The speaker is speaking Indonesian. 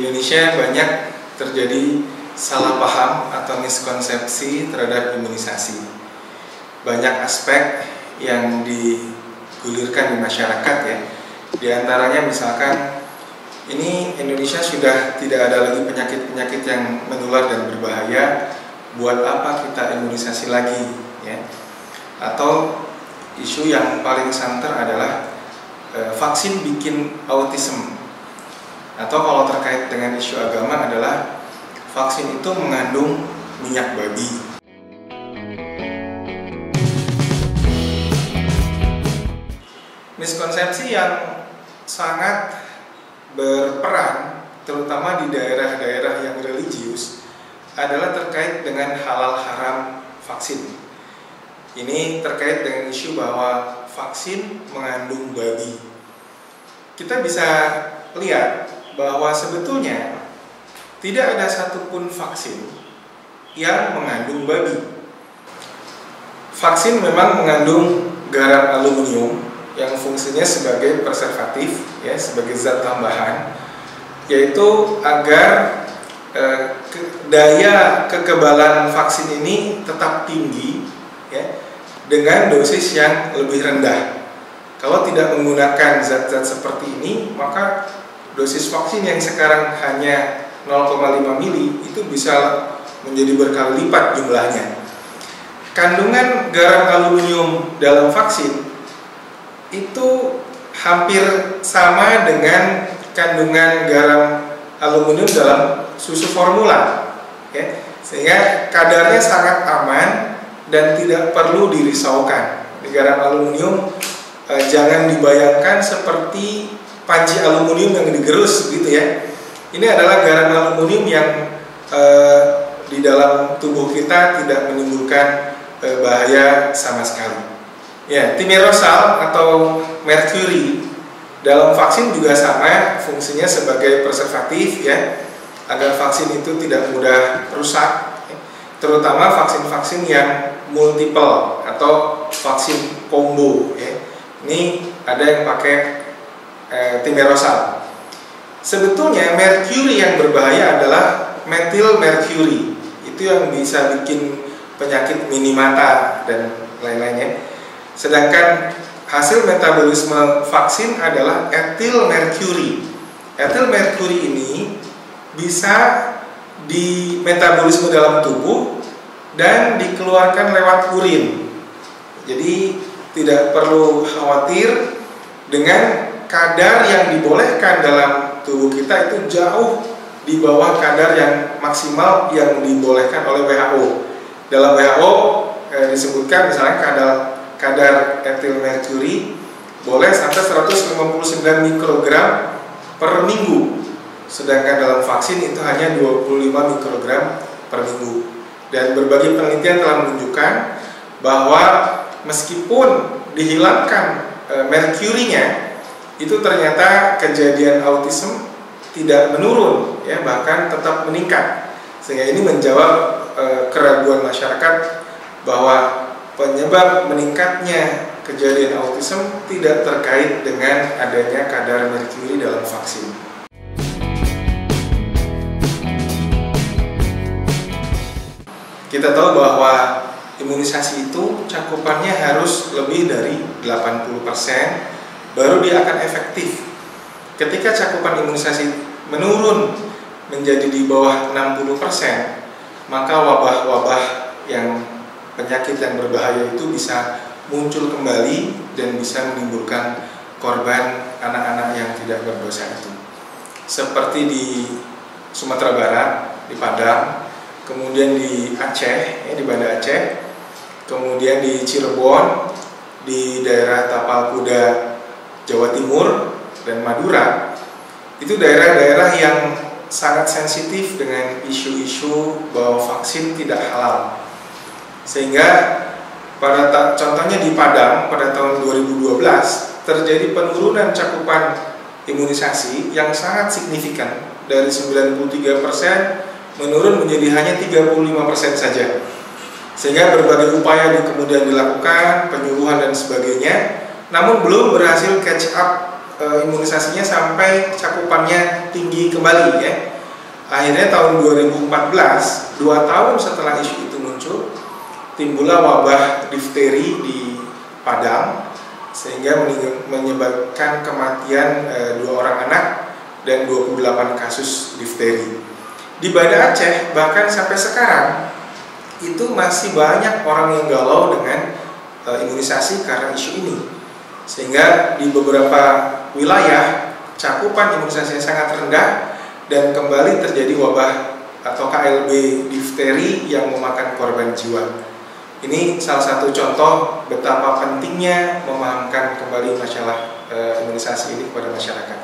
Indonesia banyak terjadi salah paham atau miskonsepsi terhadap imunisasi. Banyak aspek yang digulirkan di masyarakat ya. Di antaranya misalkan ini Indonesia sudah tidak ada lagi penyakit-penyakit yang menular dan berbahaya, buat apa kita imunisasi lagi ya. Atau isu yang paling santer adalah vaksin bikin autism. Atau kalau terkait dengan isu agama adalah vaksin itu mengandung minyak babi. Miskonsepsi yang sangat berperan terutama di daerah-daerah yang religius adalah terkait dengan halal haram vaksin. Ini terkait dengan isu bahwa vaksin mengandung babi. Kita bisa lihat bahwa sebetulnya tidak ada satupun vaksin yang mengandung babi. Vaksin memang mengandung garam aluminium yang fungsinya sebagai preservatif, ya, sebagai zat tambahan, yaitu agar daya kekebalan vaksin ini tetap tinggi, ya, dengan dosis yang lebih rendah. Kalau tidak menggunakan zat-zat seperti ini, maka dosis vaksin yang sekarang hanya 0,5 mili itu bisa menjadi berkali lipat jumlahnya. Kandungan garam aluminium dalam vaksin itu hampir sama dengan kandungan garam aluminium dalam susu formula, ya. Sehingga kadarnya sangat aman dan tidak perlu dirisaukan. Garam aluminium jangan dibayangkan seperti panci aluminium yang digerus gitu ya. Ini adalah garam aluminium yang di dalam tubuh kita tidak menimbulkan bahaya sama sekali. Ya, thimerosal atau merkuri dalam vaksin juga sama, fungsinya sebagai preservatif ya, agar vaksin itu tidak mudah rusak, ya. Terutama vaksin-vaksin yang multiple atau vaksin combo ya. Ini ada yang pakai thimerosal. Sebetulnya merkuri yang berbahaya adalah metil merkuri. Itu yang bisa bikin penyakit mini mata dan lain-lainnya. Sedangkan hasil metabolisme vaksin adalah etil merkuri. Etil merkuri ini bisa dimetabolisme dalam tubuh dan dikeluarkan lewat urin. Jadi tidak perlu khawatir dengan kadar yang dibolehkan dalam tubuh kita itu jauh di bawah kadar yang maksimal yang dibolehkan oleh WHO. Dalam WHO disebutkan misalnya kadar etil merkuri boleh sampai 159 mikrogram per minggu, sedangkan dalam vaksin itu hanya 25 mikrogram per minggu. Dan berbagai penelitian telah menunjukkan bahwa meskipun dihilangkan merkurinya, itu ternyata kejadian autism tidak menurun, ya, bahkan tetap meningkat. Sehingga ini menjawab keraguan masyarakat bahwa penyebab meningkatnya kejadian autism tidak terkait dengan adanya kadar merkuri dalam vaksin. Kita tahu bahwa imunisasi itu cakupannya harus lebih dari 80% baru dia akan efektif. Ketika cakupan imunisasi menurun menjadi di bawah 60%, maka wabah-wabah yang penyakit yang berbahaya itu bisa muncul kembali dan bisa menimbulkan korban anak-anak yang tidak berdosa itu. Seperti di Sumatera Barat, di Padang, kemudian di Aceh, ya, di Banda Aceh, kemudian di Cirebon, di daerah Tapal Kuda, Jawa Timur, dan Madura. Itu daerah-daerah yang sangat sensitif dengan isu-isu bahwa vaksin tidak halal. Sehingga contohnya di Padang pada tahun 2012 terjadi penurunan cakupan imunisasi yang sangat signifikan, dari 93% menurun menjadi hanya 35% saja. Sehingga berbagai upaya kemudian dilakukan, penyuluhan dan sebagainya, namun belum berhasil catch up imunisasinya sampai cakupannya tinggi kembali ya. Akhirnya tahun 2014, 2 tahun setelah isu itu muncul, timbullah wabah difteri di Padang, sehingga menyebabkan kematian 2 orang anak dan 28 kasus difteri. Di Banda Aceh bahkan sampai sekarang itu masih banyak orang yang galau dengan imunisasi karena isu ini, sehingga di beberapa wilayah cakupan imunisasinya sangat rendah dan kembali terjadi wabah atau KLB difteri yang memakan korban jiwa. Ini salah satu contoh betapa pentingnya memahamkan kembali masalah imunisasi ini kepada masyarakat.